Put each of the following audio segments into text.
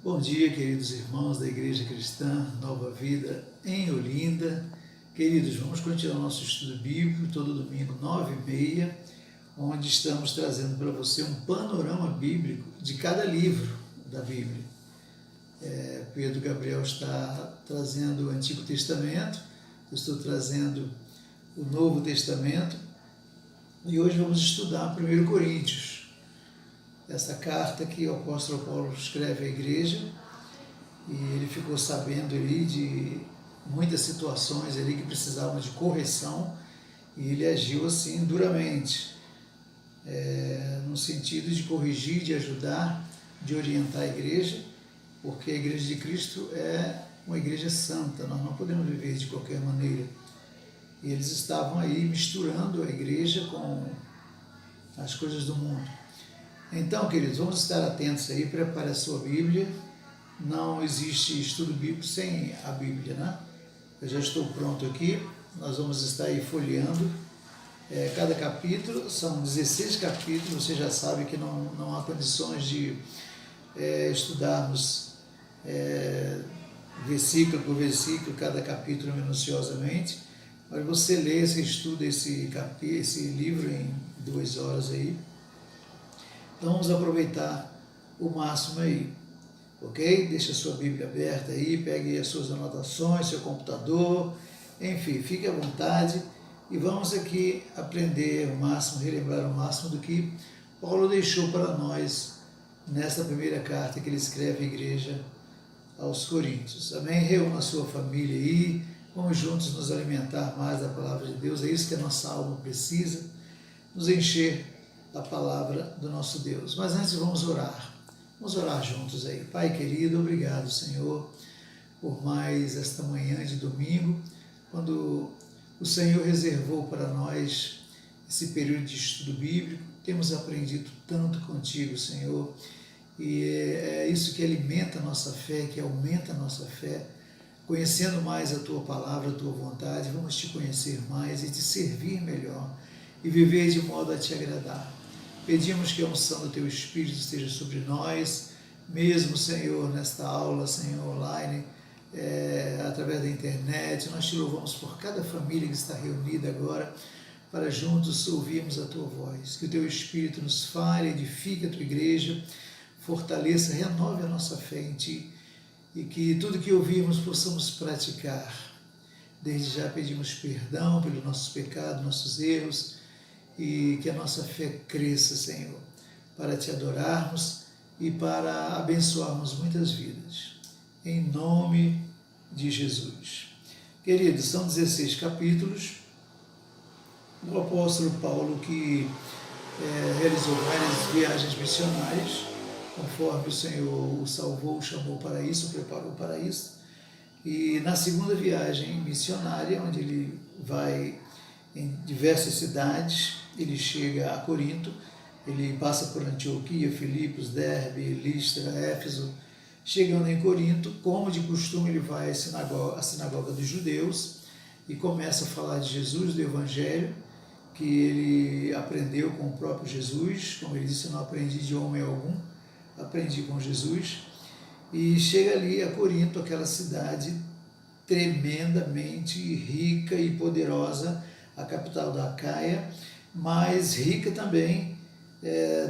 Bom dia, queridos irmãos da Igreja Cristã Nova Vida em Olinda. Queridos, vamos continuar nosso estudo bíblico todo domingo, 9h30, onde estamos trazendo para você um panorama bíblico de cada livro da Bíblia. Pedro Gabriel está trazendo o Antigo Testamento, eu estou trazendo o Novo Testamento, e hoje vamos estudar 1 Coríntios. Essa carta que o apóstolo Paulo escreve à igreja, e ele ficou sabendo ali de muitas situações ali que precisavam de correção, e ele agiu assim duramente, no sentido de corrigir, de ajudar, de orientar a igreja, porque a igreja de Cristo é uma igreja santa, nós não podemos viver de qualquer maneira. E eles estavam aí misturando a igreja com as coisas do mundo. Então, queridos, vamos estar atentos aí, prepare a sua Bíblia. Não existe estudo bíblico sem a Bíblia, né? Eu já estou pronto aqui, nós vamos estar aí folheando. Cada capítulo, são 16 capítulos, você já sabe que não há condições de estudarmos versículo por versículo, cada capítulo minuciosamente, mas você lê, você estuda esse livro em 2 horas aí. Então vamos aproveitar o máximo aí, ok? Deixa a sua Bíblia aberta aí, pegue as suas anotações, seu computador, enfim, fique à vontade e vamos aqui aprender o máximo, relembrar o máximo do que Paulo deixou para nós nesta primeira carta que ele escreve à igreja aos Coríntios. Amém? Reúna a sua família aí, vamos juntos nos alimentar mais da palavra de Deus, é isso que a nossa alma precisa, nos encher da palavra do nosso Deus. Mas antes vamos orar juntos aí. Pai querido, obrigado, Senhor, por mais esta manhã de domingo, quando o Senhor reservou para nós esse período de estudo bíblico. Temos aprendido tanto contigo, Senhor, e é isso que alimenta a nossa fé, que aumenta a nossa fé. Conhecendo mais a Tua palavra, a Tua vontade, vamos Te conhecer mais e Te servir melhor e viver de modo a Te agradar. Pedimos que a unção do Teu Espírito esteja sobre nós, mesmo, Senhor, nesta aula, Senhor, online, através da internet. Nós Te louvamos por cada família que está reunida agora, para juntos ouvirmos a Tua voz. Que o Teu Espírito nos fale, edifique a Tua igreja, fortaleça, renove a nossa fé em Ti, e que tudo que ouvirmos possamos praticar. Desde já pedimos perdão pelos nossos pecados, nossos erros, e que a nossa fé cresça, Senhor, para Te adorarmos e para abençoarmos muitas vidas. Em nome de Jesus. Queridos, são 16 capítulos. O apóstolo Paulo, que realizou várias viagens missionárias, conforme o Senhor o salvou, o chamou para isso, o preparou para isso. E na segunda viagem missionária, onde ele vai em diversas cidades, ele chega a Corinto, ele passa por Antioquia, Filipos, Derbe, Listra, Éfeso. Chegando em Corinto, como de costume, ele vai à sinagoga dos judeus e começa a falar de Jesus, do Evangelho, que ele aprendeu com o próprio Jesus. Como ele disse, eu não aprendi de homem algum, aprendi com Jesus. E chega ali a Corinto, aquela cidade tremendamente rica e poderosa, a capital da Acaia, mas rica também,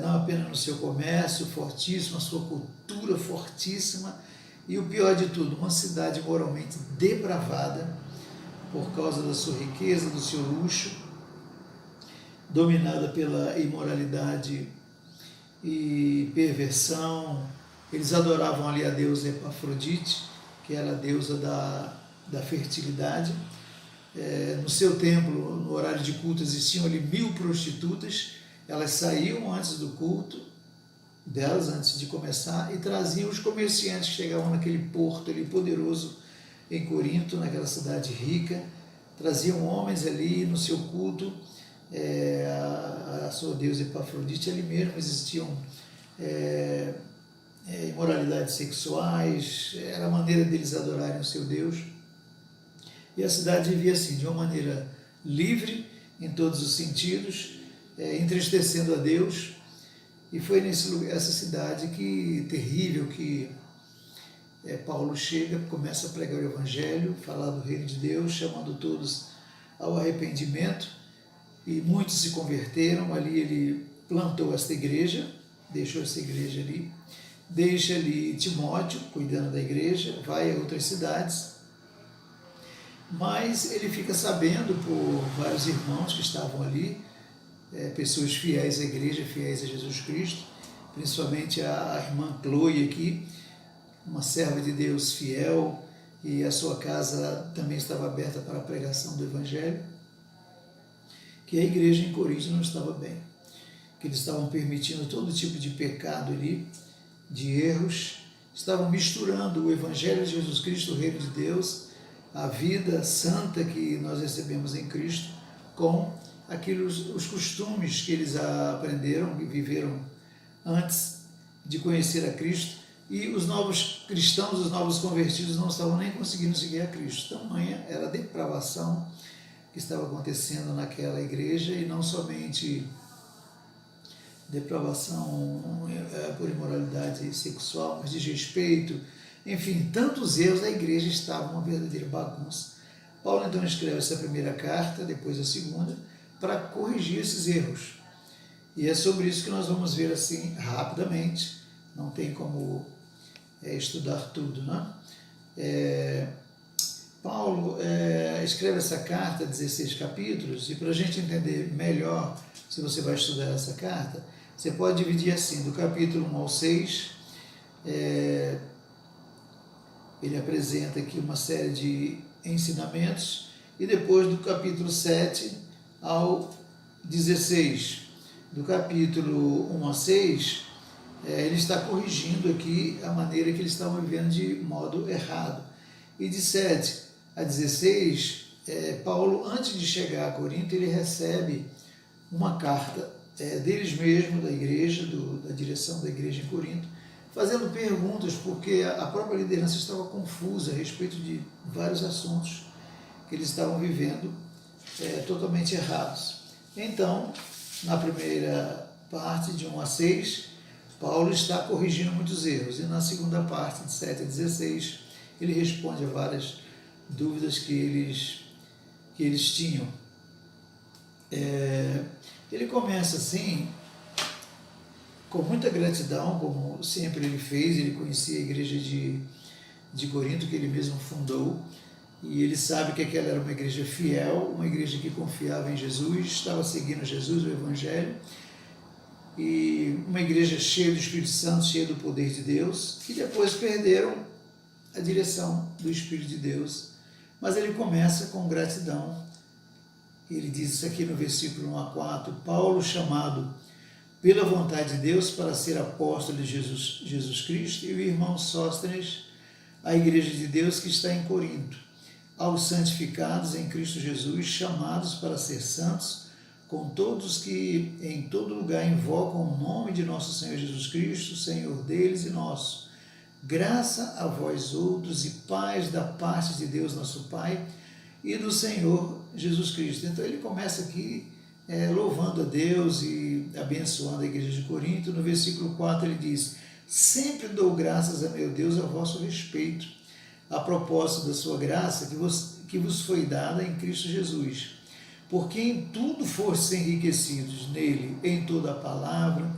não apenas no seu comércio fortíssimo, a sua cultura fortíssima, e o pior de tudo, uma cidade moralmente depravada, por causa da sua riqueza, do seu luxo, dominada pela imoralidade e perversão. Eles adoravam ali a deusa Epafrodite, que era a deusa da fertilidade. No seu templo, no horário de culto, existiam ali 1000 prostitutas. Elas saíam antes do culto delas, antes de começar, e traziam os comerciantes que chegavam naquele porto ali poderoso em Corinto, naquela cidade rica, traziam homens ali no seu culto, a sua deusa Epafrodite. Ali mesmo existiam imoralidades sexuais, era a maneira deles adorarem o seu Deus. E a cidade vivia assim, de uma maneira livre, em todos os sentidos, entristecendo a Deus. E foi essa cidade terrível que Paulo chega, começa a pregar o Evangelho, falar do reino de Deus, chamando todos ao arrependimento, e muitos se converteram. Ali ele plantou esta igreja, deixou essa igreja ali, deixa ali Timóteo cuidando da igreja, vai a outras cidades, mas ele fica sabendo por vários irmãos que estavam ali, pessoas fiéis à igreja, fiéis a Jesus Cristo, principalmente a irmã Chloe aqui, uma serva de Deus fiel, e a sua casa também estava aberta para a pregação do Evangelho, que a igreja em Corinto não estava bem, que eles estavam permitindo todo tipo de pecado ali, de erros, estavam misturando o Evangelho de Jesus Cristo, o reino de Deus, a vida santa que nós recebemos em Cristo, com os costumes que eles aprenderam e viveram antes de conhecer a Cristo, e os novos cristãos, os novos convertidos não estavam nem conseguindo seguir a Cristo. Tamanha era a depravação que estava acontecendo naquela igreja, e não somente depravação por imoralidade sexual, mas desrespeito, enfim, tantos erros. A igreja estava uma verdadeira bagunça. Paulo então escreve essa primeira carta, depois a segunda, para corrigir esses erros. E é sobre isso que nós vamos ver assim rapidamente, não tem como estudar tudo, né? Paulo escreve essa carta, 16 capítulos, e para a gente entender melhor, se você vai estudar essa carta, você pode dividir assim, do capítulo 1 ao 6, ele apresenta aqui uma série de ensinamentos, e depois do capítulo 7 ao 16, do capítulo 1 a 6, ele está corrigindo aqui a maneira que eles estavam vivendo de modo errado. E de 7 a 16, Paulo, antes de chegar a Corinto, ele recebe uma carta deles mesmos, da igreja, da direção da igreja em Corinto, fazendo perguntas, porque a própria liderança estava confusa a respeito de vários assuntos que eles estavam vivendo totalmente errados. Então, na primeira parte, de 1 a 6, Paulo está corrigindo muitos erros, e na segunda parte, de 7 a 16, ele responde a várias dúvidas que eles tinham. Ele começa assim, com muita gratidão, como sempre ele fez. Ele conhecia a igreja de Corinto, que ele mesmo fundou, e ele sabe que aquela era uma igreja fiel, uma igreja que confiava em Jesus, estava seguindo Jesus, o Evangelho, e uma igreja cheia do Espírito Santo, cheia do poder de Deus, que depois perderam a direção do Espírito de Deus. Mas ele começa com gratidão. Ele diz isso aqui no versículo 1 a 4, Paulo, chamado pela vontade de Deus para ser apóstolo de Jesus Cristo, e o irmão Sóstenes, a igreja de Deus que está em Corinto, aos santificados em Cristo Jesus, chamados para ser santos, com todos que em todo lugar invocam o nome de nosso Senhor Jesus Cristo, Senhor deles e nosso. Graça a vós outros e paz da parte de Deus nosso Pai e do Senhor Jesus Cristo. Então ele começa aqui louvando a Deus e abençoando a igreja de Corinto. No versículo 4 ele diz, sempre dou graças a meu Deus a vosso respeito, a propósito da sua graça que vos foi dada em Cristo Jesus, porque em tudo fostes enriquecidos nele, em toda a palavra,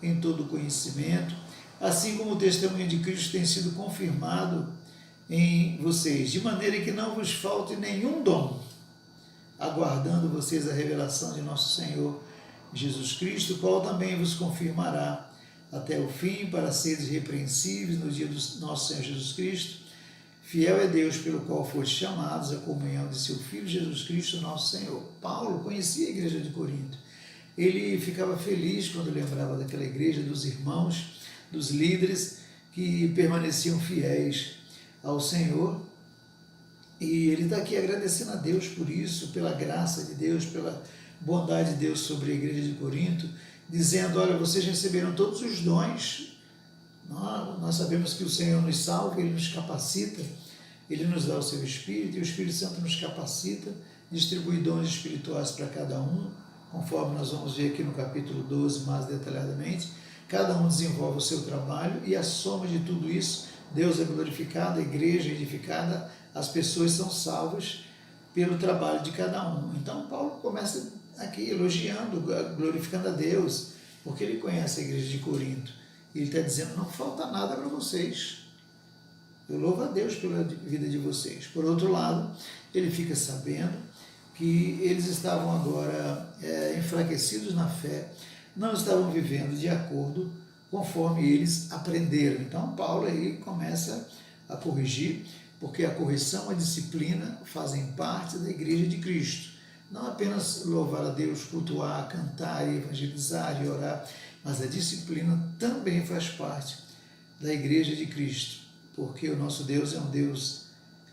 em todo o conhecimento, assim como o testemunho de Cristo tem sido confirmado em vocês, de maneira que não vos falte nenhum dom, aguardando vocês a revelação de nosso Senhor Jesus Cristo, o qual também vos confirmará até o fim, para seres irrepreensíveis no dia do nosso Senhor Jesus Cristo. Fiel é Deus pelo qual fostes chamados à comunhão de seu Filho Jesus Cristo, nosso Senhor. Paulo conhecia a igreja de Corinto. Ele ficava feliz quando lembrava daquela igreja, dos irmãos, dos líderes que permaneciam fiéis ao Senhor. E ele está aqui agradecendo a Deus por isso, pela graça de Deus, pela bondade de Deus sobre a igreja de Corinto, dizendo, olha, vocês receberam todos os dons. Nós sabemos que o Senhor nos salva, Ele nos capacita, Ele nos dá o seu Espírito, e o Espírito Santo nos capacita, distribui dons espirituais para cada um, conforme nós vamos ver aqui no capítulo 12 mais detalhadamente. Cada um desenvolve o seu trabalho, e a soma de tudo isso Deus é glorificado, a igreja é edificada, as pessoas são salvas pelo trabalho de cada um. Então Paulo começa aqui elogiando, glorificando a Deus, porque ele conhece a igreja de Corinto. E ele está dizendo, não falta nada para vocês. Eu louvo a Deus pela vida de vocês. Por outro lado, ele fica sabendo que eles estavam agora enfraquecidos na fé, não estavam vivendo de acordo conforme eles aprenderam. Então Paulo aí começa a corrigir, porque a correção e a disciplina fazem parte da igreja de Cristo. Não apenas louvar a Deus, cultuar, cantar, evangelizar e orar, mas a disciplina também faz parte da igreja de Cristo, porque o nosso Deus é um Deus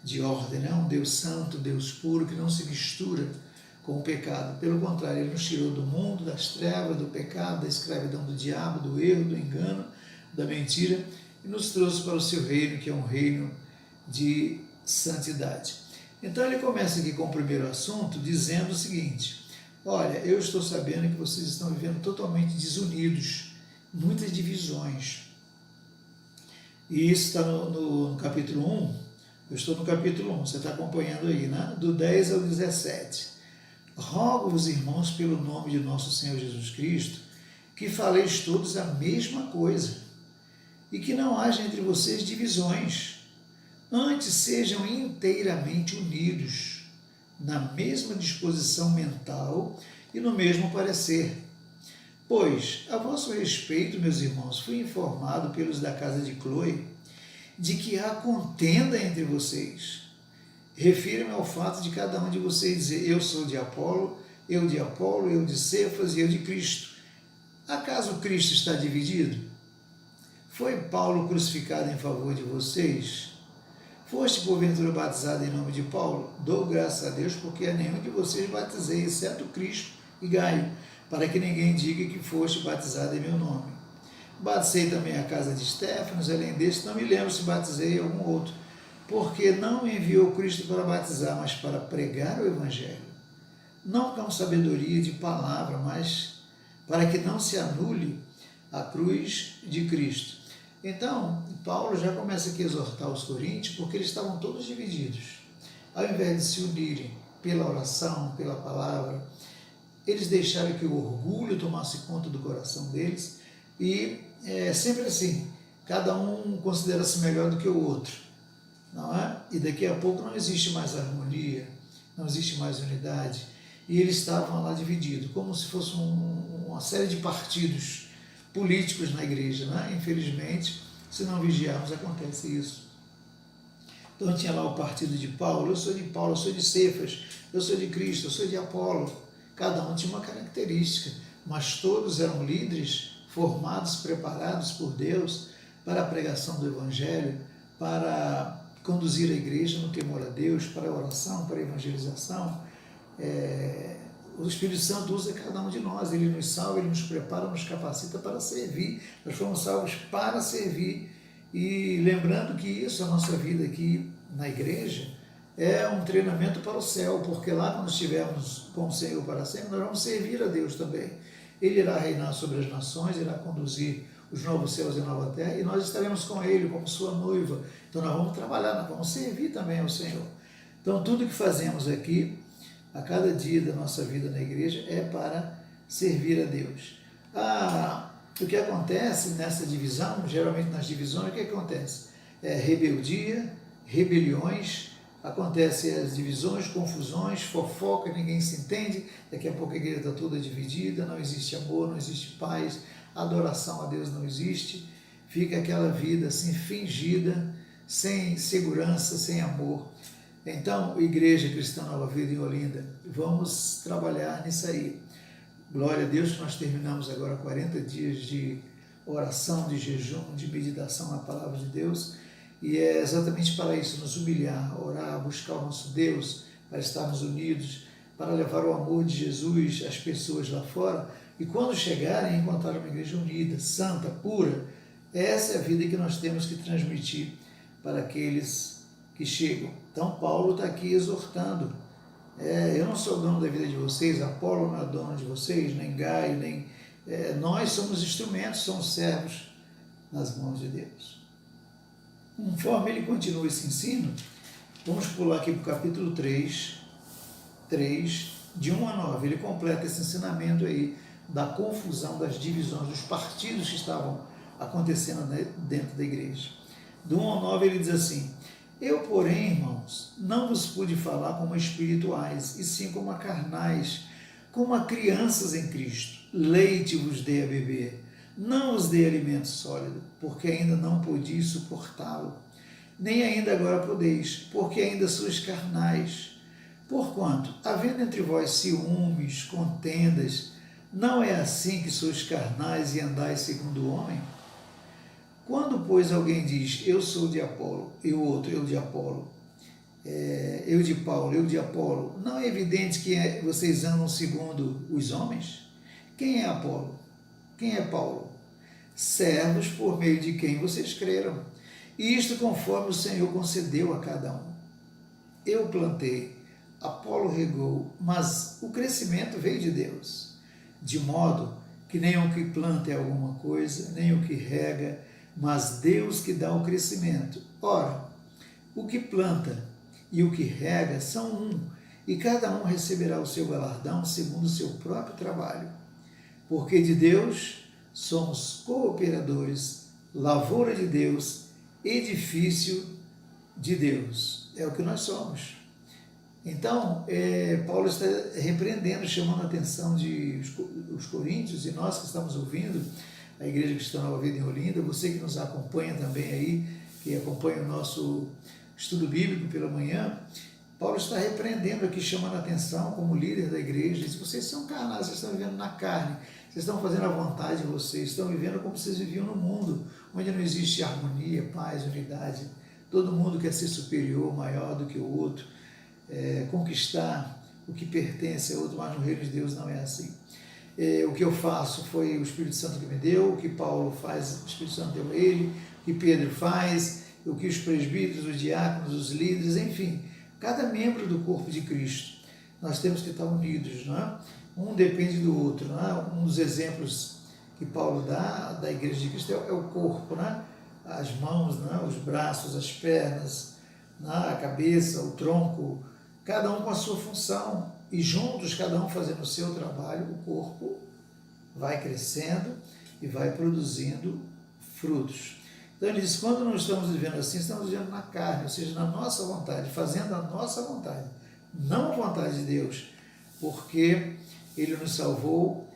de ordem, né? Um Deus santo, Deus puro, que não se mistura com o pecado. Pelo contrário, ele nos tirou do mundo, das trevas, do pecado, da escravidão do diabo, do erro, do engano, da mentira, e nos trouxe para o seu reino, que é um reino de santidade. Então ele começa aqui com o primeiro assunto, dizendo o seguinte: olha, eu estou sabendo que vocês estão vivendo totalmente desunidos, muitas divisões. E isso está no capítulo 1, eu estou no capítulo 1, você está acompanhando aí, né? Do 10 ao 17. Rogo-vos, irmãos, pelo nome de nosso Senhor Jesus Cristo, que faleis todos a mesma coisa, e que não haja entre vocês divisões, antes sejam inteiramente unidos, na mesma disposição mental e no mesmo parecer. Pois, a vosso respeito, meus irmãos, fui informado pelos da casa de Cloe, de que há contenda entre vocês. Refiro-me ao fato de cada um de vocês dizer, eu sou de Apolo, eu de Cefas e eu de Cristo. Acaso Cristo está dividido? Foi Paulo crucificado em favor de vocês? Foste porventura batizado em nome de Paulo? Dou graças a Deus, porque a nenhum de vocês batizei, exceto Cristo e Gaio, para que ninguém diga que foste batizado em meu nome. Batizei também a casa de Estéfanos, além deste, não me lembro se batizei algum outro, porque não me enviou Cristo para batizar, mas para pregar o Evangelho, não com sabedoria de palavra, mas para que não se anule a cruz de Cristo. Então, Paulo já começa aqui a exortar os coríntios, porque eles estavam todos divididos. Ao invés de se unirem pela oração, pela palavra, eles deixaram que o orgulho tomasse conta do coração deles, e sempre assim, cada um considera-se melhor do que o outro, não é? E daqui a pouco não existe mais harmonia, não existe mais unidade, e eles estavam lá divididos, como se fosse uma série de partidos políticos na igreja, né? Infelizmente, se não vigiarmos, acontece isso. Então tinha lá o partido de Paulo, eu sou de Paulo, eu sou de Cefas, eu sou de Cristo, eu sou de Apolo. Cada um tinha uma característica, mas todos eram líderes formados, preparados por Deus para a pregação do Evangelho, para conduzir a igreja no temor a Deus, para a oração, para a evangelização. O Espírito Santo usa cada um de nós, ele nos salva, ele nos prepara, nos capacita para servir. Nós fomos salvos para servir. E lembrando que isso, a nossa vida aqui na igreja, é um treinamento para o céu, porque lá quando estivermos com o Senhor para sempre, nós vamos servir a Deus também. Ele irá reinar sobre as nações, irá conduzir os novos céus e a nova terra, e nós estaremos com Ele como sua noiva. Então nós vamos trabalhar, nós vamos servir também ao Senhor. Então tudo que fazemos aqui, a cada dia da nossa vida na igreja, é para servir a Deus. O que acontece nessa divisão, geralmente nas divisões, o que acontece? Rebeldia, rebeliões, acontecem as divisões, confusões, fofoca, ninguém se entende, daqui a pouco a igreja está toda dividida, não existe amor, não existe paz, adoração a Deus não existe, fica aquela vida assim fingida, sem segurança, sem amor. Então, Igreja Cristã Nova Vida em Olinda, vamos trabalhar nisso aí. Glória a Deus que nós terminamos agora 40 dias de oração, de jejum, de meditação na Palavra de Deus, e é exatamente para isso, nos humilhar, orar, buscar o nosso Deus, para estarmos unidos, para levar o amor de Jesus às pessoas lá fora, e quando chegarem, encontrar uma igreja unida, santa, pura. Essa é a vida que nós temos que transmitir para aqueles que chegam. Então Paulo está aqui exortando. Eu não sou dono da vida de vocês, Apolo não é dono de vocês, nem Gaio, nem... nós somos instrumentos, somos servos nas mãos de Deus. Conforme ele continua esse ensino, vamos pular aqui para o capítulo 3, de 1 a 9. Ele completa esse ensinamento aí da confusão, das divisões, dos partidos que estavam acontecendo dentro da igreja. Do 1 ao 9 ele diz assim: eu, porém, irmãos, não vos pude falar como espirituais, e sim como a carnais, como a crianças em Cristo. Leite vos dei a beber, não vos dei alimento sólido, porque ainda não podies suportá-lo, nem ainda agora podeis, porque ainda sois carnais. Porquanto, havendo entre vós ciúmes, contendas, não é assim que sois carnais e andais segundo o homem? Quando, pois, alguém diz, eu sou de Apolo, e o outro, eu de Apolo, eu de Paulo, eu de Apolo, não é evidente que vocês andam segundo os homens? Quem é Apolo? Quem é Paulo? Servos por meio de quem vocês creram. E isto conforme o Senhor concedeu a cada um. Eu plantei, Apolo regou, mas o crescimento veio de Deus. De modo que nem o que planta é alguma coisa, nem o que rega, mas Deus que dá o crescimento. Ora, o que planta e o que rega são um, e cada um receberá o seu galardão segundo o seu próprio trabalho. Porque de Deus somos cooperadores, lavoura de Deus, edifício de Deus. É o que nós somos. Então, Paulo está repreendendo, chamando a atenção de os coríntios e nós que estamos ouvindo, a Igreja Cristã Nova Vida em Olinda, você que nos acompanha também aí, que acompanha o nosso estudo bíblico pela manhã, Paulo está repreendendo aqui, chamando a atenção como líder da igreja, diz, vocês são carnais, vocês estão vivendo na carne, vocês estão fazendo a vontade de vocês, estão vivendo como vocês viviam no mundo, onde não existe harmonia, paz, unidade, todo mundo quer ser superior, maior do que o outro, conquistar o que pertence a outro, mas no reino de Deus não é assim. O que eu faço foi o Espírito Santo que me deu, o que Paulo faz, o Espírito Santo deu a ele, o que Pedro faz, o que os presbíteros, os diáconos, os líderes, enfim, cada membro do corpo de Cristo, nós temos que estar unidos, não é? Um depende do outro, não é? Um dos exemplos que Paulo dá da igreja de Cristo é o corpo, não é? As mãos, não é? Os braços, as pernas, não é? A cabeça, o tronco, cada um com a sua função, e juntos, cada um fazendo o seu trabalho, o corpo vai crescendo e vai produzindo frutos. Então ele diz, quando não estamos vivendo assim, estamos vivendo na carne, ou seja, na nossa vontade, fazendo a nossa vontade, não a vontade de Deus, porque ele nos salvou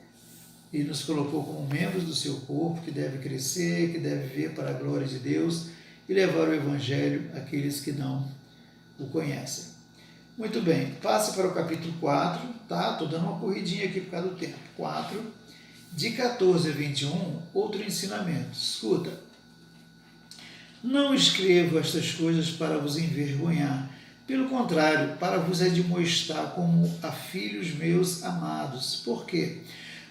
e nos colocou como membros do seu corpo, que deve crescer, que deve viver para a glória de Deus e levar o Evangelho àqueles que não o conhecem. Muito bem, passe para o capítulo 4, tá? Estou dando uma corridinha aqui por causa do tempo. 4, de 14 a 21, outro ensinamento. Escuta. Não escrevo estas coisas para vos envergonhar, pelo contrário, para vos admoestar como a filhos meus amados. Por quê?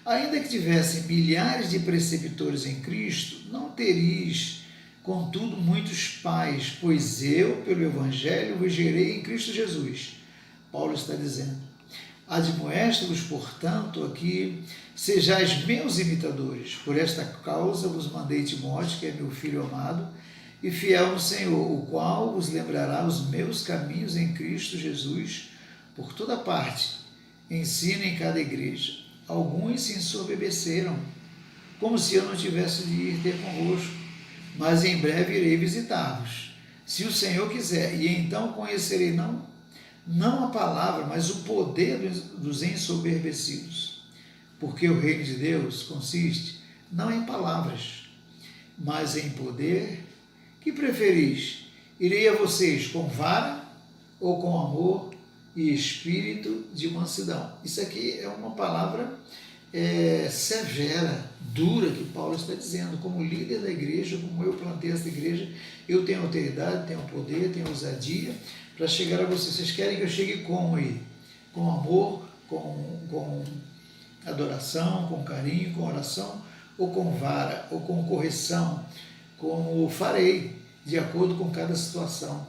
Ainda que tivessem milhares de preceptores em Cristo, não teríeis, contudo, muitos pais, pois eu, pelo Evangelho, vos gerei em Cristo Jesus. Paulo está dizendo, admoesto-vos, portanto, aqui, sejais meus imitadores. Por esta causa vos mandei Timóteo, que é meu filho amado, e fiel no Senhor, o qual vos lembrará os meus caminhos em Cristo Jesus, por toda parte. Ensina em cada igreja. Alguns se ensoberbeceram, como se eu não tivesse de ir ter convosco, mas em breve irei visitar-vos, se o Senhor quiser, e então conhecerei não a palavra, mas o poder dos ensoberbecidos, porque o reino de Deus consiste não em palavras, mas em poder. Que preferis? Irei a vocês com vara ou com amor e espírito de mansidão? Isso aqui é uma palavra severa, dura, que Paulo está dizendo. Como líder da igreja, como eu plantei essa igreja, eu tenho autoridade, tenho poder, tenho ousadia para chegar a vocês. Vocês querem que eu chegue como aí? Com amor, com adoração, com carinho, com oração, ou com vara, ou com correção, como farei, de acordo com cada situação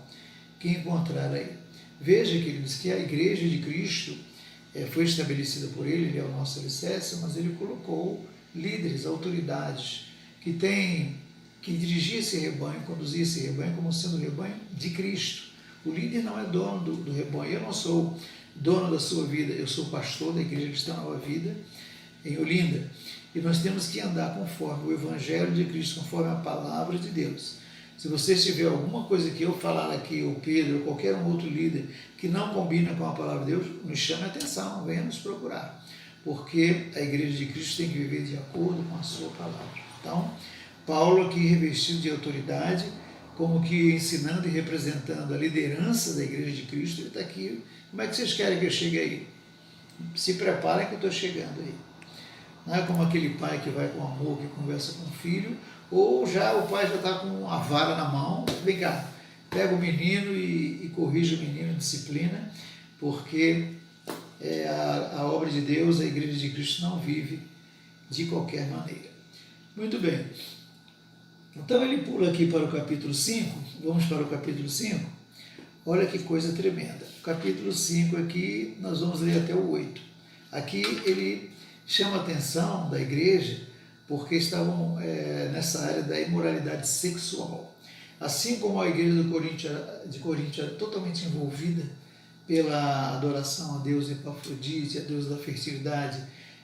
que encontrar aí. Veja, queridos, que a igreja de Cristo foi estabelecida por ele é o nosso alicerce, mas ele colocou líderes, autoridades, que têm que dirigia esse rebanho, conduzia esse rebanho como sendo o rebanho de Cristo. O líder não é dono do rebanho. Eu não sou dono da sua vida, eu sou pastor da Igreja Cristã Nova Vida, em Olinda. E nós temos que andar conforme o Evangelho de Cristo, conforme a palavra de Deus. Se você tiver alguma coisa que eu falar aqui, ou Pedro, ou qualquer um outro líder, que não combina com a palavra de Deus, nos chame a atenção, venha nos procurar. Porque a Igreja de Cristo tem que viver de acordo com a sua palavra. Então, Paulo aqui revestido de autoridade, como que ensinando e representando a liderança da Igreja de Cristo, ele está aqui. Como é que vocês querem que eu chegue aí? Se preparem que eu estou chegando aí. Não é como aquele pai que vai com amor, que conversa com o filho, ou já o pai já está com a vara na mão, vem cá, pega o menino e corrige o menino, disciplina, porque a obra de Deus, a Igreja de Cristo não vive de qualquer maneira. Muito bem. Então ele pula aqui para o capítulo 5, vamos para o capítulo 5, olha que coisa tremenda. O capítulo 5 aqui, nós vamos ler até o 8. Aqui ele chama a atenção da igreja porque estavam nessa área da imoralidade sexual. Assim como a igreja de Corinto era totalmente envolvida pela adoração a Deus Epafrodite, a Deus da fertilidade,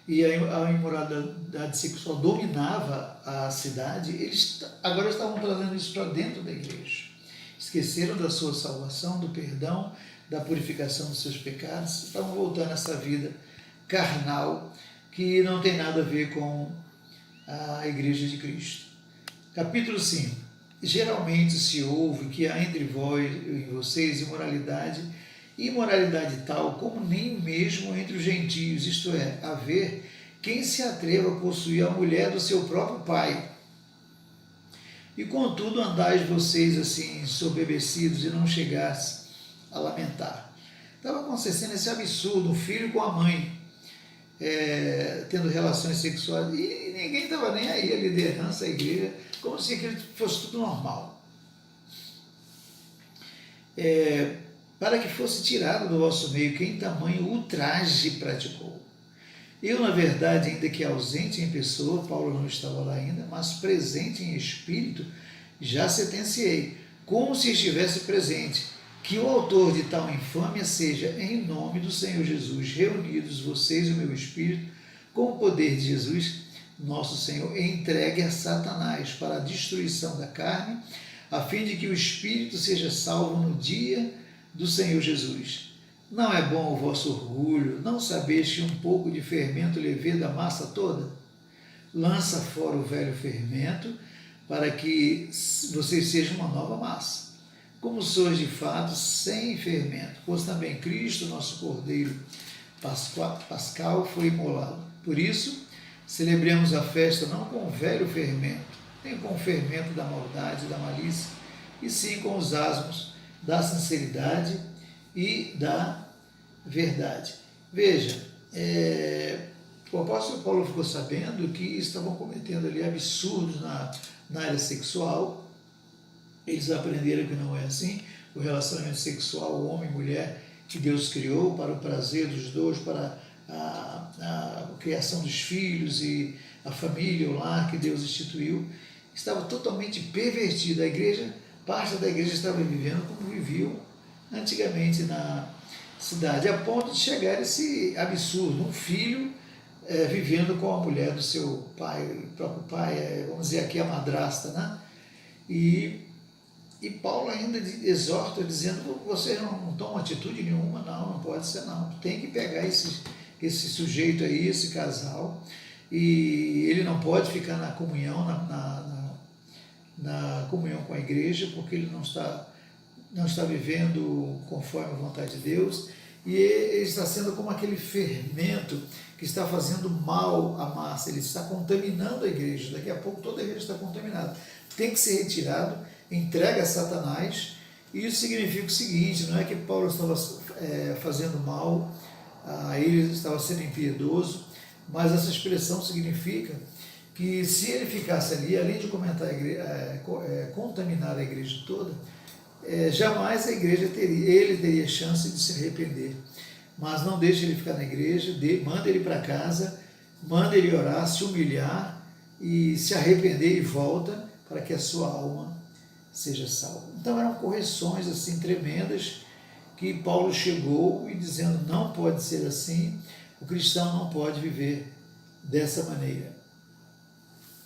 e a imoralidade sexual dominava a cidade, eles agora estavam trazendo isso para dentro da igreja. Esqueceram da sua salvação, do perdão, da purificação dos seus pecados, estavam voltando a essa vida carnal, que não tem nada a ver com a Igreja de Cristo. Capítulo 5. Geralmente se ouve que há entre vós e vocês imoralidade tal como nem mesmo entre os gentios, isto é, haver quem se atreva a possuir a mulher do seu próprio pai. E contudo andais vocês assim, soberbecidos, e não chegasse a lamentar. Estava acontecendo esse absurdo, um filho com a mãe, tendo relações sexuais, e ninguém estava nem aí, a liderança, a igreja, como se aquilo fosse tudo normal. Para que fosse tirado do vosso meio quem tamanho ultraje praticou. Eu, na verdade, ainda que ausente em pessoa, Paulo não estava lá ainda, mas presente em espírito, já sentenciei, como se estivesse presente, que o autor de tal infâmia seja, em nome do Senhor Jesus, reunidos vocês e o meu espírito, com o poder de Jesus, nosso Senhor, entregue a Satanás para a destruição da carne, a fim de que o espírito seja salvo no dia do Senhor Jesus. Não é bom o vosso orgulho, não sabeis que um pouco de fermento leveda a massa toda? Lança fora o velho fermento, para que vocês sejam uma nova massa. Como sois de fato sem fermento, pois também Cristo, nosso Cordeiro Pascal, foi imolado. Por isso, celebremos a festa não com o velho fermento, nem com o fermento da maldade e da malícia, e sim com os asmos da sinceridade e da verdade. Veja, o apóstolo Paulo ficou sabendo que estavam cometendo ali absurdos na área sexual. Eles aprenderam que não é assim. O relacionamento sexual, homem e mulher, que Deus criou para o prazer dos dois, para a criação dos filhos e a família, o lar que Deus instituiu, estava totalmente pervertido. A igreja, parte da igreja estava vivendo como viviam antigamente na cidade, a ponto de chegar esse absurdo, um filho vivendo com a mulher do seu pai, o próprio pai, vamos dizer aqui a madrasta, né? E Paulo ainda exorta, dizendo, vocês não tomam atitude nenhuma, não pode ser não, tem que pegar esse sujeito aí, esse casal, e ele não pode ficar na comunhão, na comunhão com a igreja, porque ele não está vivendo conforme a vontade de Deus, e ele está sendo como aquele fermento que está fazendo mal à massa, ele está contaminando a igreja, daqui a pouco toda a igreja está contaminada, tem que ser retirado, entrega a Satanás. E isso significa o seguinte, não é que Paulo estava fazendo mal, ele estava sendo impiedoso, mas essa expressão significa que se ele ficasse ali, além de contaminar a igreja toda, jamais a igreja ele teria chance de se arrepender. Mas não deixe ele ficar na igreja, manda ele para casa, manda ele orar, se humilhar e se arrepender e volta, para que a sua alma seja salva. Então eram correções assim tremendas que Paulo chegou e dizendo não pode ser assim, o cristão não pode viver dessa maneira.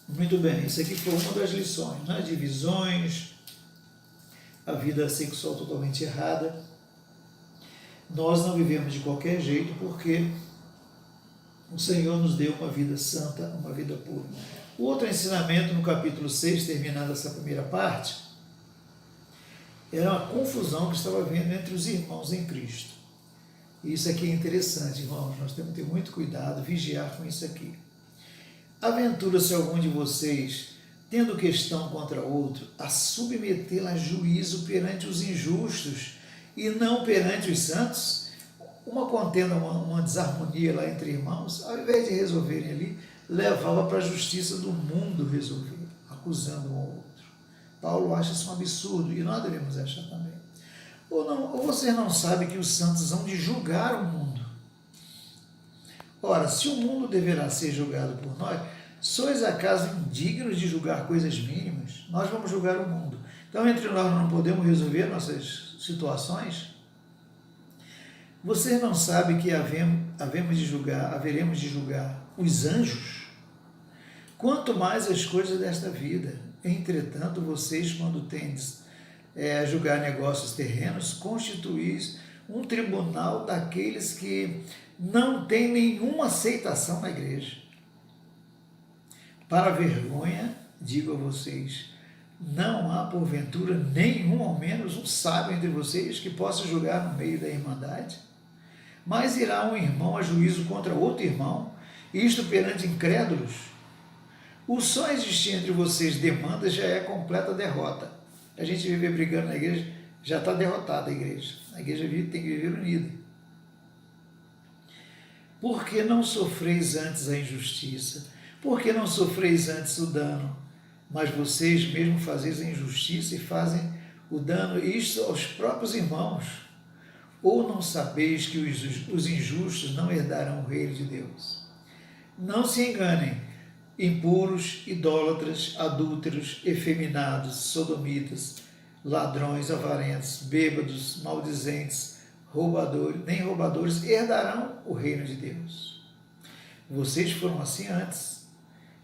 Muito bem, isso aqui foi uma das lições, né? Divisões, a vida sexual totalmente errada. Nós não vivemos de qualquer jeito porque o Senhor nos deu uma vida santa, uma vida pura. O outro ensinamento no capítulo 6, terminando essa primeira parte, era uma confusão que estava havendo entre os irmãos em Cristo. E isso aqui é interessante, irmãos, nós temos que ter muito cuidado, vigiar com isso aqui. Aventura-se algum de vocês, tendo questão contra outro, a submetê-la a juízo perante os injustos e não perante os santos? Uma contenda, uma desarmonia lá entre irmãos, ao invés de resolverem ali, levava para a justiça do mundo resolver, acusando um ao outro. Paulo acha isso um absurdo e nós devemos achar também. Ou você não sabe que os santos hão de julgar o mundo? Ora, se o mundo deverá ser julgado por nós, sois acaso indignos de julgar coisas mínimas? Nós vamos julgar o mundo. Então, entre nós não podemos resolver nossas situações? Vocês não sabem que haveremos de julgar os anjos? Quanto mais as coisas desta vida. Entretanto, vocês, quando tendes a julgar negócios terrenos, constituís um tribunal daqueles que não têm nenhuma aceitação na igreja. Para vergonha, digo a vocês, não há porventura nenhum, ao menos um sábio entre vocês, que possa julgar no meio da irmandade? Mas irá um irmão a juízo contra outro irmão, isto perante incrédulos? O só existir entre vocês demandas já é completa derrota. A gente viver brigando na igreja, já está derrotada a igreja. A igreja tem que viver unida. Por que não sofreis antes a injustiça? Por que não sofreis antes o dano? Mas vocês mesmo fazeis a injustiça e fazem o dano, isto aos próprios irmãos. Ou não sabeis que os injustos não herdarão o reino de Deus? Não se enganem. Impuros, idólatras, adúlteros, efeminados, sodomitas, ladrões, avarentos, bêbados, maldizentes, nem roubadores herdarão o reino de Deus. Vocês foram assim antes,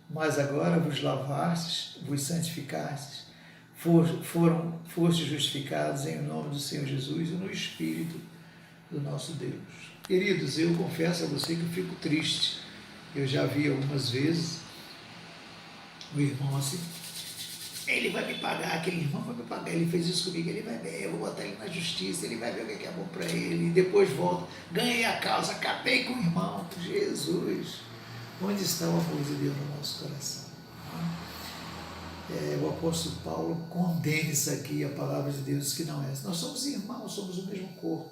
mas agora vos lavastes, vos santificastes, fostes justificados em nome do Senhor Jesus e no Espírito do nosso Deus. Queridos, eu confesso a você que eu fico triste. Eu já vi algumas vezes o irmão assim, ele vai me pagar, aquele irmão vai me pagar, ele fez isso comigo, ele vai ver, eu vou botar ele na justiça, ele vai ver o que é bom para ele, e depois volta, ganhei a causa, acabei com o irmão. Jesus, onde está o amor de Deus no nosso coração? O apóstolo Paulo condena isso aqui, a palavra de Deus, que não é. Nós somos irmãos, somos o mesmo corpo.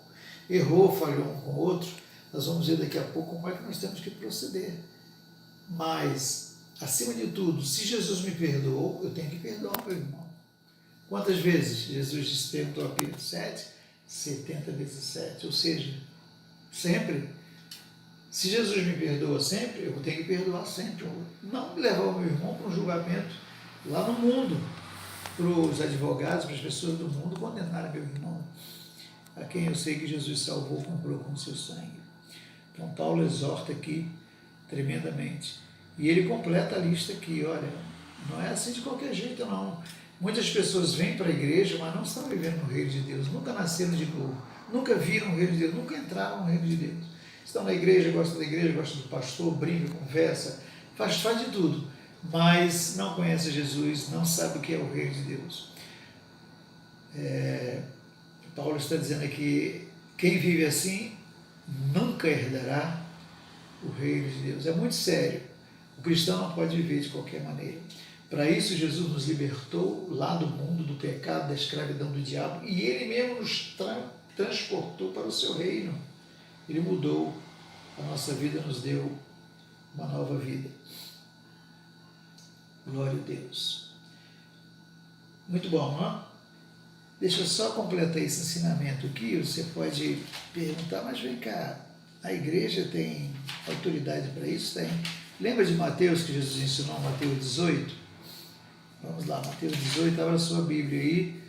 Errou, falhou um com o outro, nós vamos ver daqui a pouco como é que nós temos que proceder. Mas, acima de tudo, se Jesus me perdoou, eu tenho que perdoar o meu irmão. Quantas vezes Jesus perguntou a Pedro? 7? 70 vezes 7. Ou seja, sempre. Se Jesus me perdoa sempre, eu tenho que perdoar sempre. Não levar o meu irmão para um julgamento lá no mundo, para os advogados, para as pessoas do mundo condenarem meu irmão, a quem eu sei que Jesus salvou, comprou com o seu sangue. Então, Paulo exorta aqui tremendamente. E ele completa a lista aqui, olha, não é assim de qualquer jeito, não. Muitas pessoas vêm para a igreja, mas não estão vivendo no reino de Deus, nunca nasceram de novo, nunca viram o reino de Deus, nunca entraram no reino de Deus. Estão na igreja, gostam do pastor, brinca, conversa, faz de tudo, mas não conhece Jesus, não sabe o que é o reino de Deus. Paulo está dizendo aqui, quem vive assim nunca herdará o reino de Deus. É muito sério. O cristão não pode viver de qualquer maneira. Para isso, Jesus nos libertou lá do mundo, do pecado, da escravidão do diabo, e Ele mesmo nos transportou para o seu reino. Ele mudou a nossa vida, nos deu uma nova vida. Glória a Deus. Muito bom, não é? Deixa eu só completar esse ensinamento aqui. Você pode perguntar, mas vem cá, a igreja tem autoridade para isso? Tem. Lembra de Mateus, que Jesus ensinou em Mateus 18? Vamos lá, Mateus 18, abra sua Bíblia aí,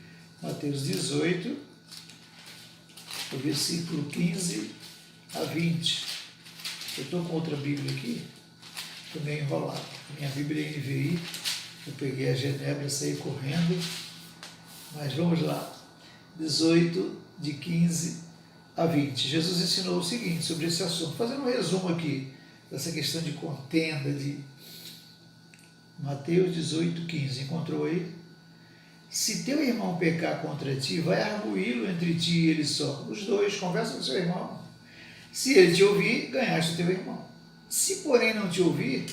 Mateus 18, o versículo 15 a 20. Eu estou com outra Bíblia aqui, estou meio enrolado. Minha Bíblia é NVI, eu peguei a Genebra e saí correndo, mas vamos lá. 18, de 15 a 20. Jesus ensinou o seguinte sobre esse assunto, fazendo um resumo aqui dessa questão de contenda, de Mateus 18, 15. Encontrou aí? Se teu irmão pecar contra ti, vai arguí-lo entre ti e ele só. Os dois conversam com seu irmão. Se ele te ouvir, ganhaste o teu irmão. Se, porém, não te ouvir,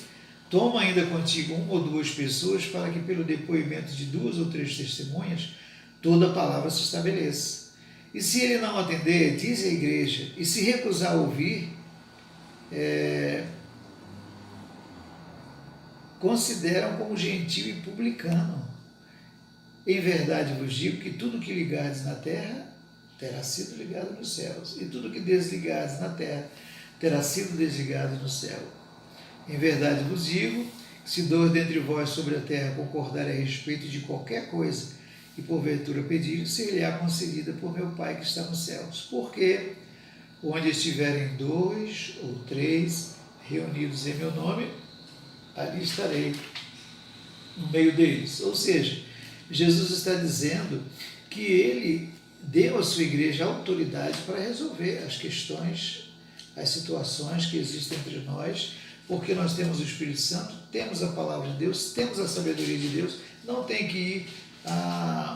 toma ainda contigo uma ou duas pessoas, para que pelo depoimento de 2 ou 3 testemunhas, toda a palavra se estabeleça. E se ele não atender, diz à igreja, e se recusar a ouvir, consideram como gentio e publicano. Em verdade vos digo que tudo que ligardes na terra terá sido ligado nos céus, e tudo que desligardes na terra terá sido desligado no céu. Em verdade vos digo que se dois dentre vós sobre a terra concordarem a respeito de qualquer coisa, e porventura pedir, ser-lhe-á concedida por meu Pai que está nos céus. Porque onde estiverem 2 ou 3 reunidos em meu nome, ali estarei no meio deles. Ou seja, Jesus está dizendo que ele deu à sua igreja autoridade para resolver as questões, as situações que existem entre nós, porque nós temos o Espírito Santo, temos a palavra de Deus, temos a sabedoria de Deus, não tem que ir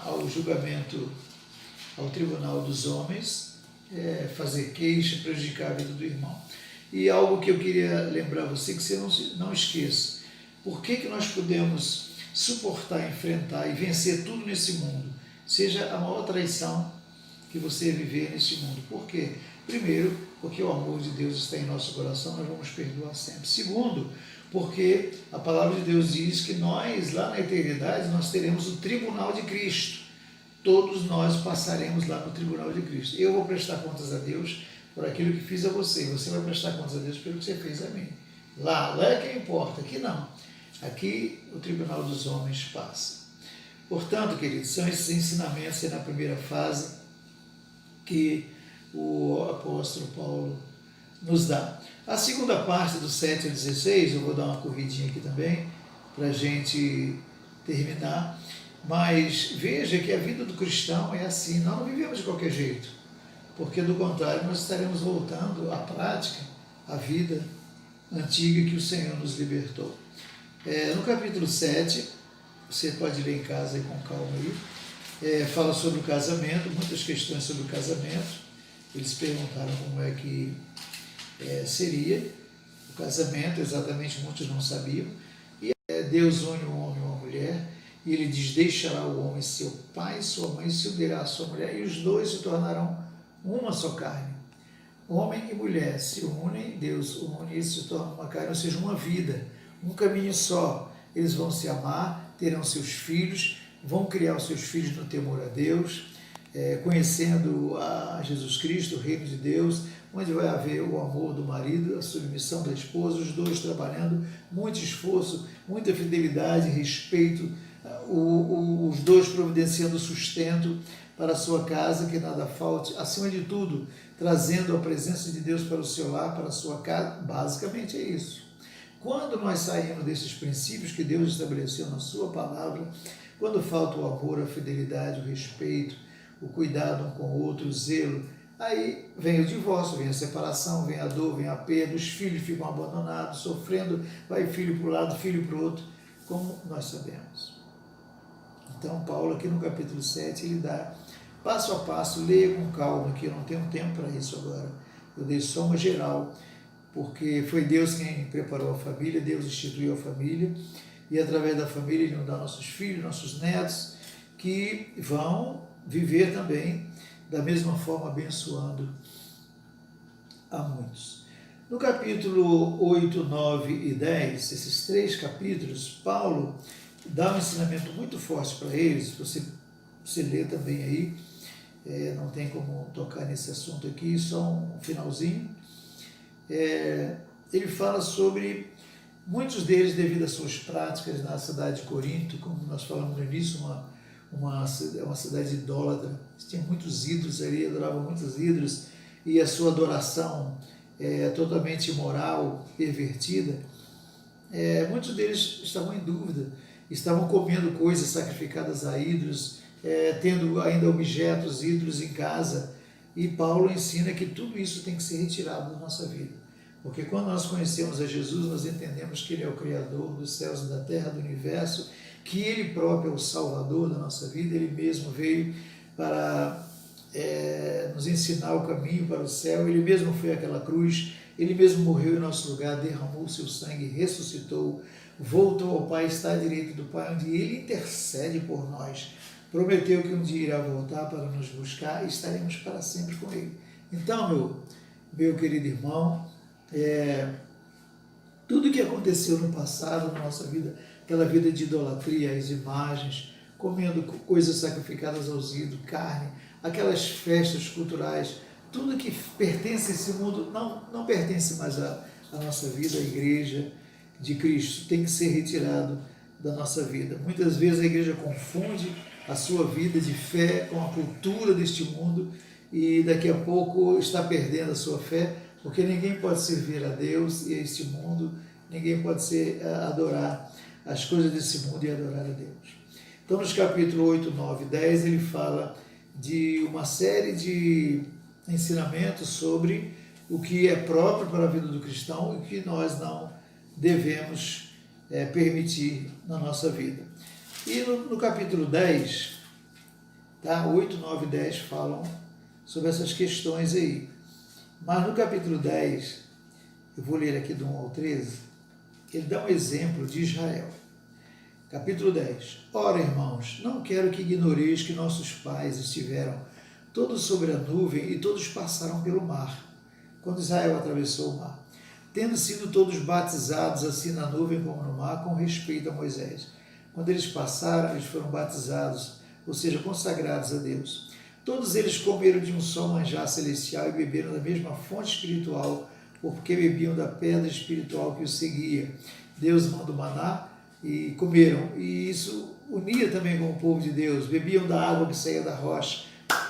ao julgamento, ao tribunal dos homens, fazer queixa, prejudicar a vida do irmão. E algo que eu queria lembrar você, que você não esqueça. Por que nós podemos suportar, enfrentar e vencer tudo nesse mundo? Seja a maior traição que você viver neste mundo. Por quê? Primeiro, porque o amor de Deus está em nosso coração, nós vamos perdoar sempre. Segundo, porque a palavra de Deus diz que nós, lá na eternidade, nós teremos o tribunal de Cristo. Todos nós passaremos lá no tribunal de Cristo. Eu vou prestar contas a Deus por aquilo que fiz a você. Você vai prestar contas a Deus pelo que você fez a mim. Lá é que importa, aqui não. Aqui o tribunal dos homens passa. Portanto, queridos, são esses ensinamentos aí na primeira fase que o apóstolo Paulo nos dá. A segunda parte do 7 a 16, eu vou dar uma corridinha aqui também, para a gente terminar, mas veja que a vida do cristão é assim, nós não vivemos de qualquer jeito, porque do contrário nós estaremos voltando à prática, à vida antiga que o Senhor nos libertou. No capítulo 7, você pode ler em casa aí com calma aí, fala sobre o casamento, muitas questões sobre o casamento. Eles perguntaram como é que seria o casamento, exatamente, muitos não sabiam. E Deus une um homem e uma mulher, e ele diz, deixará o homem seu pai e sua mãe, se unirá a sua mulher, e os dois se tornarão uma só carne. Homem e mulher se unem, Deus une, e eles se tornam uma carne, ou seja, uma vida, um caminho só. Eles vão se amar, terão seus filhos, vão criar os seus filhos no temor a Deus, conhecendo a Jesus Cristo, o reino de Deus, onde vai haver o amor do marido, a submissão da esposa, os dois trabalhando, muito esforço, muita fidelidade, respeito, os dois providenciando sustento para a sua casa, que nada falte, acima de tudo, trazendo a presença de Deus para o seu lar, para a sua casa. Basicamente é isso. Quando nós saímos desses princípios que Deus estabeleceu na sua palavra, quando falta o amor, a fidelidade, o respeito, o cuidado um com o outro, o zelo, aí vem o divórcio, vem a separação, vem a dor, vem a perda, os filhos ficam abandonados, sofrendo, vai filho para um lado, filho para o outro, como nós sabemos. Então, Paulo, aqui no capítulo 7, ele dá passo a passo, leia com calma, que eu não tenho tempo para isso agora. Eu dei só uma geral, porque foi Deus quem preparou a família, Deus instituiu a família, e através da família Ele nos dá nossos filhos, nossos netos, que vão viver também da mesma forma, abençoando a muitos. No capítulo 8, 9 e 10, esses 3 capítulos, Paulo dá um ensinamento muito forte para eles, você lê também aí, não tem como tocar nesse assunto aqui, só um finalzinho. Ele fala sobre Muitos deles, devido às suas práticas na cidade de Corinto, como nós falamos no início, uma cidade idólatra, tinha muitos ídolos ali, adoravam muitos ídolos, e a sua adoração totalmente imoral, pervertida. Muitos deles estavam em dúvida, estavam comendo coisas sacrificadas a ídolos, tendo ainda objetos, ídolos em casa, e Paulo ensina que tudo isso tem que ser retirado da nossa vida. Porque quando nós conhecemos a Jesus, nós entendemos que Ele é o Criador dos céus e da terra, do universo, que Ele próprio é o Salvador da nossa vida, Ele mesmo veio para nos ensinar o caminho para o céu, Ele mesmo foi àquela cruz, Ele mesmo morreu em nosso lugar, derramou o seu sangue, ressuscitou, voltou ao Pai, está à direita do Pai, onde Ele intercede por nós. Prometeu que um dia irá voltar para nos buscar e estaremos para sempre com Ele. Então, meu querido irmão, tudo que aconteceu no passado, na nossa vida, aquela vida de idolatria, as imagens, comendo coisas sacrificadas aos ídolos, carne, aquelas festas culturais, tudo que pertence a esse mundo não pertence mais à nossa vida, à igreja de Cristo, tem que ser retirado da nossa vida. Muitas vezes a igreja confunde a sua vida de fé com a cultura deste mundo e daqui a pouco está perdendo a sua fé, porque ninguém pode servir a Deus e a este mundo, ninguém pode adorar as coisas desse mundo e adorar a Deus. Então, nos capítulos 8, 9 e 10, ele fala de uma série de ensinamentos sobre o que é próprio para a vida do cristão e o que nós não devemos permitir na nossa vida. E no capítulo 10, 8, 9 e 10 falam sobre essas questões aí. Mas no capítulo 10, eu vou ler aqui do 1 ao 13, ele dá um exemplo de Israel. Capítulo 10. Ora, irmãos, não quero que ignoreis que nossos pais estiveram todos sobre a nuvem e todos passaram pelo mar, quando Israel atravessou o mar, tendo sido todos batizados assim na nuvem como no mar, com respeito a Moisés. Quando eles passaram, eles foram batizados, ou seja, consagrados a Deus. Todos eles comeram de um só manjar celestial e beberam da mesma fonte espiritual, porque bebiam da pedra espiritual que os seguia. Deus manda o maná e comeram. E isso unia também com o povo de Deus. Bebiam da água que saía da rocha.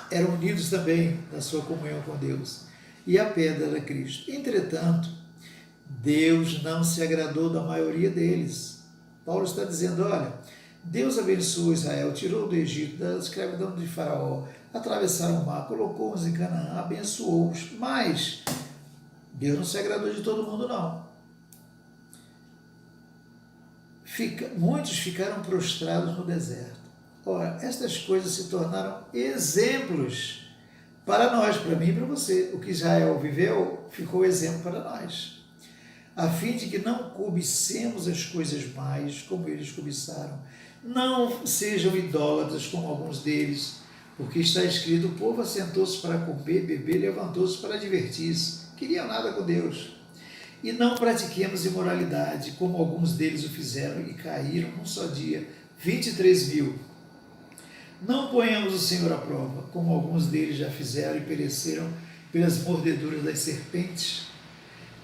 Eram unidos também na sua comunhão com Deus. E a pedra era Cristo. Entretanto, Deus não se agradou da maioria deles. Paulo está dizendo, olha, Deus abençoou Israel, tirou do Egito, da escravidão de Faraó, atravessaram o mar, colocou-os em Canaã, abençoou-os, mas Deus não se agradou de todo mundo, não. Muitos ficaram prostrados no deserto. Ora, estas coisas se tornaram exemplos para nós, para mim e para você. O que Israel viveu ficou exemplo para nós, a fim de que não cobicemos as coisas mais como eles cobiçaram. Não sejam idólatras como alguns deles, porque está escrito, o povo assentou-se para comer, beber, levantou-se para divertir-se. Queriam nada com Deus. E não pratiquemos imoralidade, como alguns deles o fizeram e caíram num só dia, 23.000. Não ponhamos o Senhor à prova, como alguns deles já fizeram e pereceram pelas mordeduras das serpentes.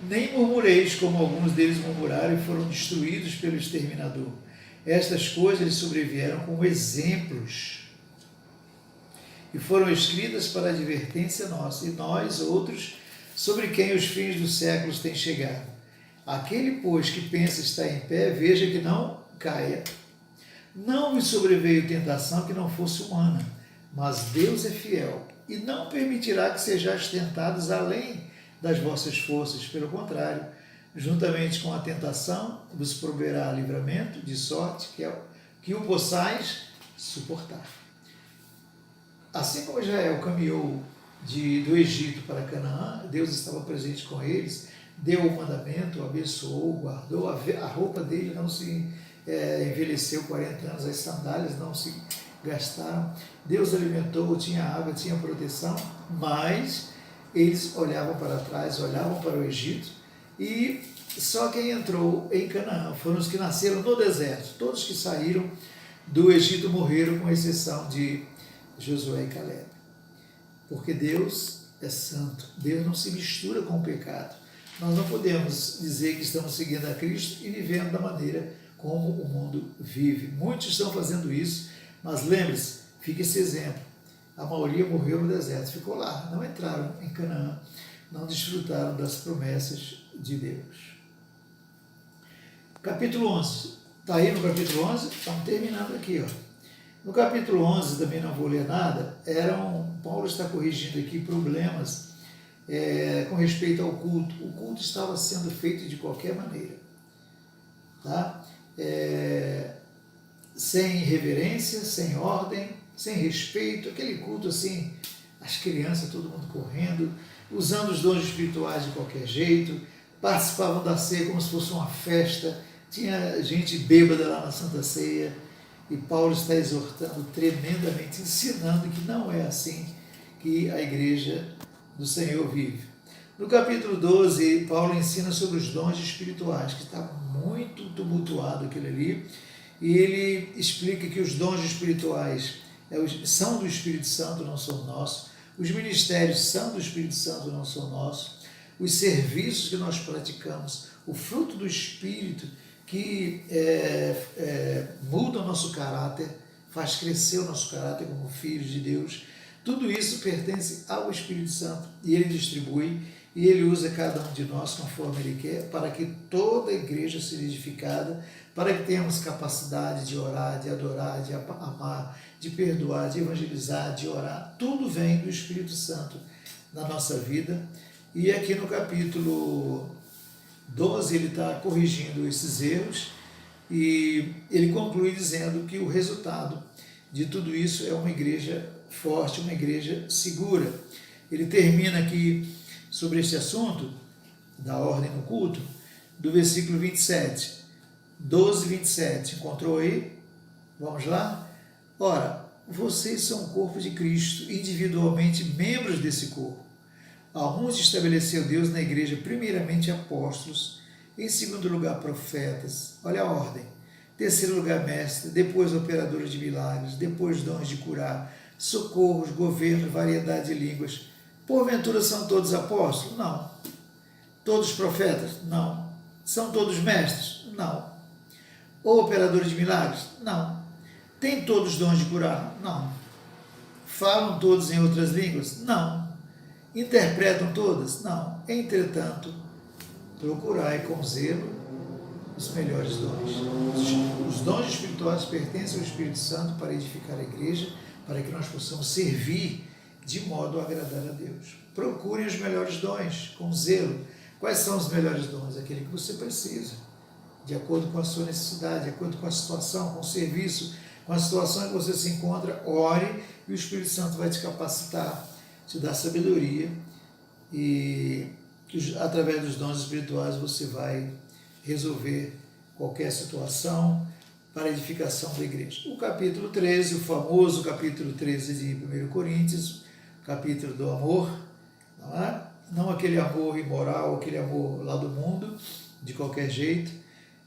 Nem murmureis, como alguns deles murmuraram e foram destruídos pelo exterminador. Estas coisas lhes sobrevieram como exemplos e foram escritas para advertência nossa, e nós, outros, sobre quem os fins dos séculos têm chegado. Aquele, pois, que pensa estar em pé, veja que não caia. Não vos sobreveio tentação que não fosse humana, mas Deus é fiel, e não permitirá que sejais tentados além das vossas forças. Pelo contrário, juntamente com a tentação, vos proverá livramento, de sorte que o possais suportar. Assim como Israel caminhou do Egito para Canaã, Deus estava presente com eles, deu o mandamento, abençoou, guardou, a roupa dele não se envelheceu 40 anos, as sandálias não se gastaram, Deus alimentou, tinha água, tinha proteção, mas eles olhavam para trás, olhavam para o Egito, e só quem entrou em Canaã foram os que nasceram no deserto. Todos que saíram do Egito morreram, com exceção de Josué e Caleb. Porque Deus é santo, Deus não se mistura com o pecado. Nós não podemos dizer que estamos seguindo a Cristo e vivendo da maneira como o mundo vive. Muitos estão fazendo isso, mas lembre-se, fica esse exemplo. A maioria morreu no deserto, ficou lá, não entraram em Canaã, não desfrutaram das promessas de Deus. Capítulo 11. Está aí no capítulo 11? Estamos terminando aqui. No capítulo 11, também não vou ler nada, Paulo está corrigindo aqui problemas com respeito ao culto. O culto estava sendo feito de qualquer maneira. Tá? Sem reverência, sem ordem, sem respeito, aquele culto assim, as crianças, todo mundo correndo, usando os dons espirituais de qualquer jeito, participavam da ceia como se fosse uma festa, tinha gente bêbada lá na Santa Ceia, e Paulo está exortando tremendamente, ensinando que não é assim que a igreja do Senhor vive. No capítulo 12, Paulo ensina sobre os dons espirituais, que está muito tumultuado aquilo ali, e ele explica que os dons espirituais são do Espírito Santo, não são nossos, os ministérios são do Espírito Santo, não são nossos, os serviços que nós praticamos, o fruto do Espírito que muda o nosso caráter, faz crescer o nosso caráter como filhos de Deus, tudo isso pertence ao Espírito Santo e ele distribui e ele usa cada um de nós conforme ele quer, para que toda a igreja seja edificada, para que tenhamos capacidade de orar, de adorar, de amar, de perdoar, de evangelizar, de orar. Tudo vem do Espírito Santo na nossa vida. E aqui no capítulo 12 ele está corrigindo esses erros e ele conclui dizendo que o resultado de tudo isso é uma igreja forte, uma igreja segura. Ele termina aqui sobre este assunto da ordem no culto, do versículo 27, 12, 27. Encontrou aí? Vamos lá? Ora, vocês são o corpo de Cristo, individualmente membros desse corpo. Alguns estabeleceu Deus na igreja, primeiramente apóstolos, em segundo lugar profetas, olha a ordem, terceiro lugar mestre, depois operadores de milagres, depois dons de curar, socorros, governo, variedade de línguas. Porventura são todos apóstolos? Não. Todos profetas? Não. São todos mestres? Não. Ou operadores de milagres? Não. Têm todos dons de curar? Não. Falam todos em outras línguas? Não. Interpretam todas? Não. Entretanto, procurai com zelo os melhores dons. Os dons espirituais pertencem ao Espírito Santo para edificar a igreja, para que nós possamos servir de modo a agradar a Deus. Procurem os melhores dons, com zelo. Quais são os melhores dons? Aquele que você precisa, de acordo com a sua necessidade, de acordo com a situação, com o serviço, com a situação em que você se encontra. Ore e o Espírito Santo vai te capacitar, te dar sabedoria e através dos dons espirituais você vai resolver qualquer situação para a edificação da igreja. O capítulo 13, o famoso capítulo 13 de 1 Coríntios, capítulo do amor, não aquele amor imoral, aquele amor lá do mundo, de qualquer jeito,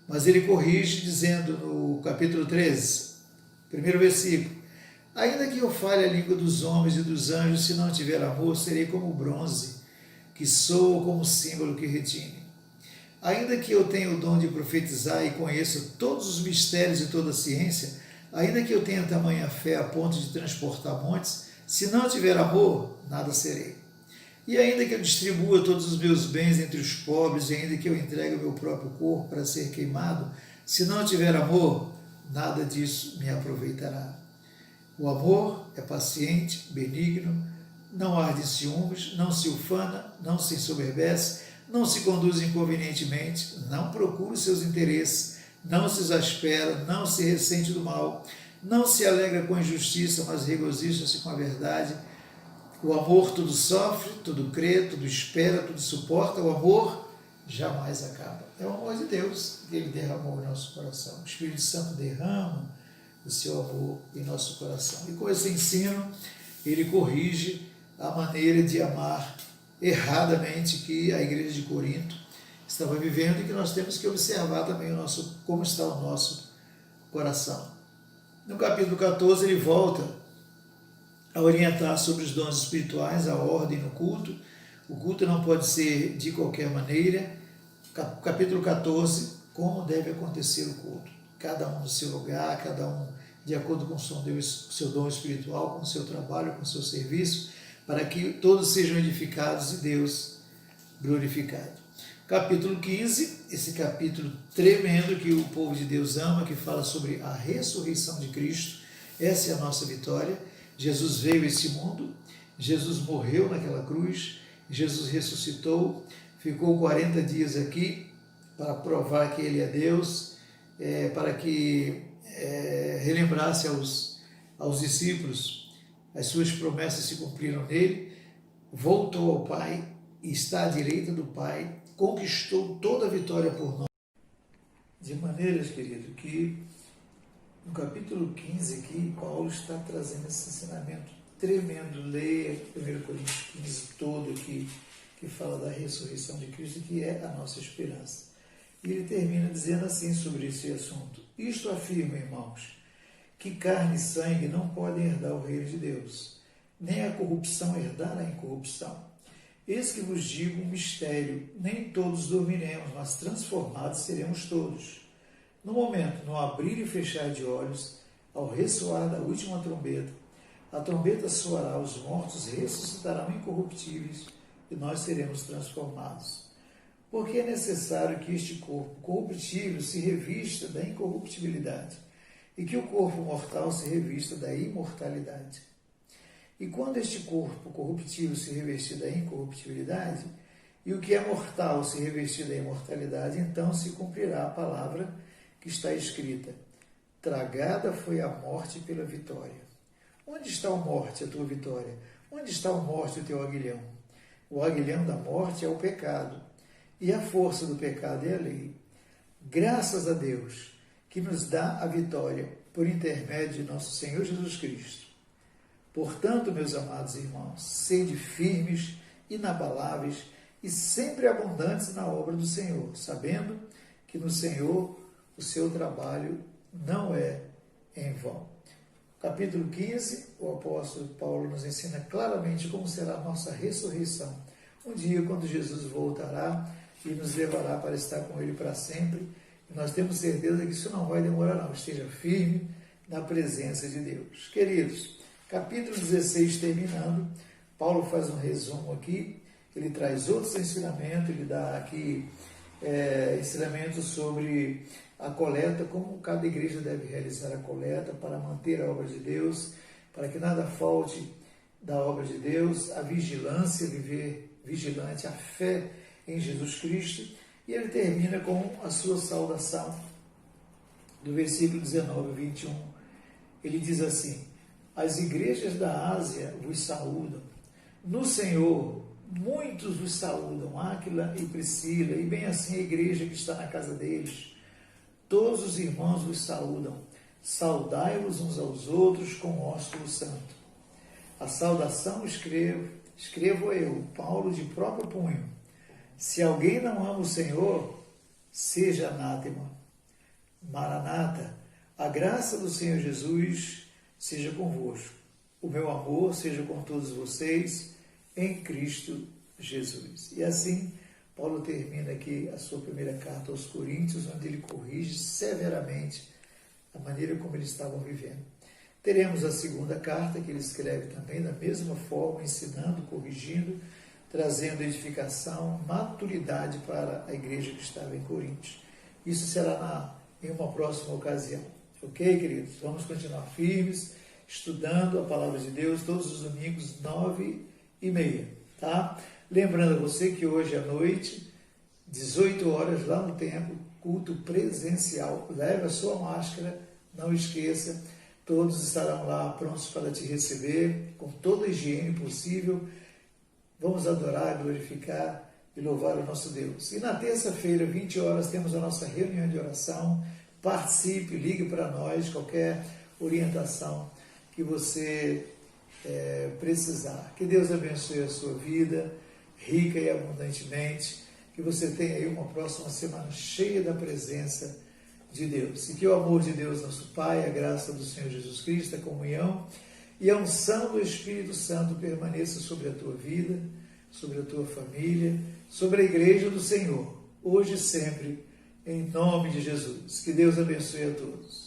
mas ele corrige dizendo no capítulo 13, primeiro versículo: ainda que eu fale a língua dos homens e dos anjos, se não tiver amor, serei como bronze, que soa como símbolo que retine. Ainda que eu tenha o dom de profetizar e conheça todos os mistérios e toda a ciência, ainda que eu tenha tamanha fé a ponto de transportar montes, se não tiver amor, nada serei. E ainda que eu distribua todos os meus bens entre os pobres, e ainda que eu entregue o meu próprio corpo para ser queimado, se não tiver amor, nada disso me aproveitará. O amor é paciente, benigno, não arde em ciúmes, não se ufana, não se ensoberbece, não se conduz inconvenientemente, não procura os seus interesses, não se exaspera, não se ressente do mal, não se alegra com a injustiça, mas regozija-se com a verdade. O amor tudo sofre, tudo crê, tudo espera, tudo suporta. O amor jamais acaba. É o amor de Deus que Ele derramou em nosso coração. O Espírito Santo derrama o seu amor em nosso coração. E com esse ensino, ele corrige a maneira de amar erradamente que a igreja de Corinto estava vivendo e que nós temos que observar também como está o nosso coração. No capítulo 14 ele volta a orientar sobre os dons espirituais, a ordem no culto, O culto não pode ser de qualquer maneira. Capítulo 14, como deve acontecer o culto. Cada um no seu lugar, cada um de acordo com o seu dom espiritual, com o seu trabalho, com o seu serviço, para que todos sejam edificados e Deus glorificado. Capítulo 15, esse capítulo tremendo que o povo de Deus ama, que fala sobre a ressurreição de Cristo. Essa é a nossa vitória. Jesus veio a esse mundo, Jesus morreu naquela cruz, Jesus ressuscitou, ficou 40 dias aqui para provar que Ele é Deus, para que relembrasse aos discípulos as suas promessas se cumpriram nele, voltou ao Pai e está à direita do Pai, conquistou toda a vitória por nós. De maneiras, querido, que no capítulo 15 aqui, Paulo está trazendo esse ensinamento tremendo. Leia 1 Coríntios 15 todo aqui, que fala da ressurreição de Cristo, que é a nossa esperança. E ele termina dizendo assim sobre esse assunto: isto afirma, irmãos, que carne e sangue não podem herdar o reino de Deus, nem a corrupção herdar a incorrupção. Eis que vos digo um mistério: nem todos dormiremos, mas transformados seremos todos. No momento, no abrir e fechar de olhos, ao ressoar da última trombeta, a trombeta soará, os mortos ressuscitarão incorruptíveis e nós seremos transformados. Porque é necessário que este corpo corruptível se revista da incorruptibilidade e que o corpo mortal se revista da imortalidade. E quando este corpo corruptível se revestir da incorruptibilidade e o que é mortal se revestir da imortalidade, então se cumprirá a palavra que está escrita: tragada foi a morte pela vitória. Onde está a morte, a tua vitória? Onde está a morte, o teu aguilhão? O aguilhão da morte é o pecado, e a força do pecado é a lei. Graças a Deus, que nos dá a vitória por intermédio de nosso Senhor Jesus Cristo. Portanto, meus amados irmãos, sede firmes, inabaláveis e sempre abundantes na obra do Senhor, sabendo que no Senhor o seu trabalho não é em vão. Capítulo 15, o apóstolo Paulo nos ensina claramente como será a nossa ressurreição. Um dia, quando Jesus voltará e nos levará para estar com Ele para sempre. E nós temos certeza que isso não vai demorar, não. Esteja firme na presença de Deus. Queridos, capítulo 16 terminando, Paulo faz um resumo aqui, ele traz outros ensinamentos, ele dá aqui ensinamentos sobre a coleta, como cada igreja deve realizar a coleta para manter a obra de Deus, para que nada falte da obra de Deus, a vigilância, viver vigilante, a fé em Jesus Cristo. E ele termina com a sua saudação, do versículo 19 a 21. Ele diz assim: as igrejas da Ásia vos saúdam. No Senhor, muitos vos saúdam, Áquila e Priscila, e bem assim a igreja que está na casa deles. Todos os irmãos vos saúdam. Saudai-vos uns aos outros com ósculo santo. A saudação escrevo eu, Paulo, de próprio punho. Se alguém não ama o Senhor, seja anátema. Maranata, a graça do Senhor Jesus seja convosco. O meu amor seja com todos vocês em Cristo Jesus. E assim, Paulo termina aqui a sua primeira carta aos Coríntios, onde ele corrige severamente a maneira como eles estavam vivendo. Teremos a segunda carta, que ele escreve também da mesma forma, ensinando, corrigindo, trazendo edificação, maturidade para a igreja que estava em Coríntios. Isso será em uma próxima ocasião. Ok, queridos? Vamos continuar firmes, estudando a Palavra de Deus todos os domingos, 9h30, tá? Lembrando a você que hoje à noite, 18 horas, lá no templo, culto presencial. Leve a sua máscara, não esqueça. Todos estarão lá prontos para te receber, com toda a higiene possível. Vamos adorar, glorificar e louvar o nosso Deus. E na terça-feira, 20 horas, temos a nossa reunião de oração. Participe, ligue para nós, qualquer orientação que você precisar. Que Deus abençoe a sua vida, rica e abundantemente. Que você tenha aí uma próxima semana cheia da presença de Deus. E que o amor de Deus, nosso Pai, a graça do Senhor Jesus Cristo, a comunhão e a unção do Espírito Santo permaneça sobre a tua vida, sobre a tua família, sobre a igreja do Senhor, hoje e sempre, em nome de Jesus. Que Deus abençoe a todos.